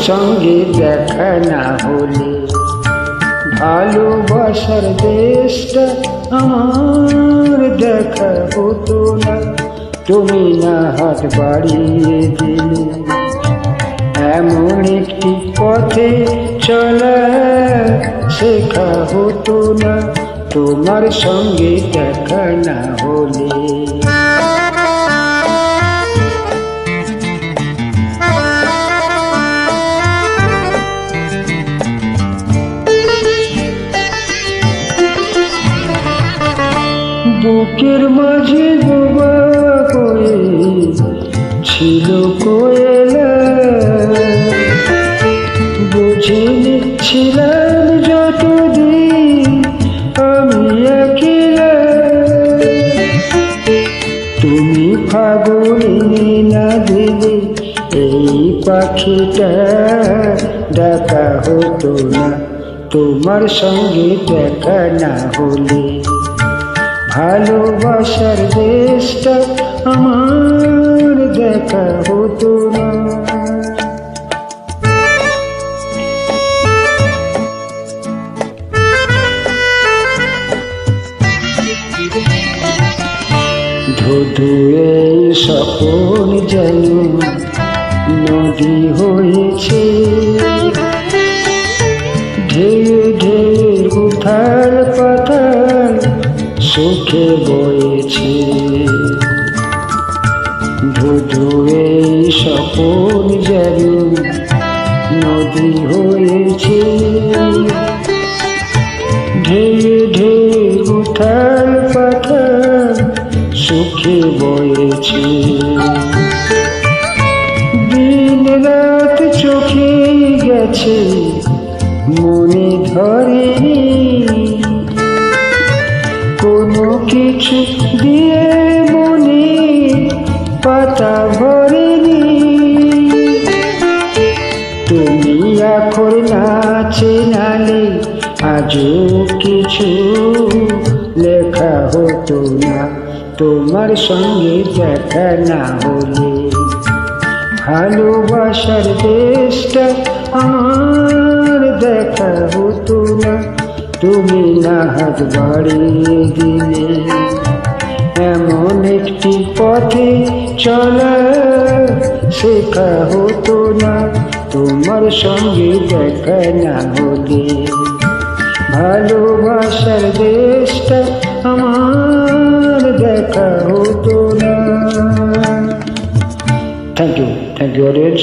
সঙ্গে দেখা না হলে ভালোবাসার দেশটা আমার দেখা হতো না। তুমি না হাত বাড়িয়ে দিলে এমন একটি পথে চলা শেখা হতো না তোমার সঙ্গে দেখা না হলে। বুকের মাঝে বোবা হয়ে ছিল কোয়েলা, বুঝে নিচ্ছিলাম যতদিন আমি একলা। তুমি ফাগুনে না দিলে এই পাখিটা ডাকা হতো না তোমার সঙ্গে দেখা না হলে। ভালোবাসার দেশটা আমার দেখা হতো না। ধুধু এই স্বপ্ন যেন নদী হয়েছে, ঢেউ ঢেউ উথাল পাথাল সুখে বয়েছে। ধুধু এই স্বপ্ন যেন নদী হয়েছে, ঢেউ ঢেউ উথাল পাথাল সুখে বয়েছে। দিন রাত চোখে গেছে মনে ধরেনি, কোনো কিছু দিয়ে মনে পাতা ভরেনি। তুমি এখন নাচে নালে আজও কিছু লেখা হতো না তোমার সঙ্গে দেখা না হলে। ভালোবাসার দেশটা আমার দেখা হতো না তুমি না হাত বাড়িয়ে দিলে এমন একটি পথে চলা শেখা হতো না তোমার সঙ্গে দেখা না হলে। ভালোবাসার দেশটা আমার দেখা হতো না। Thank you audience.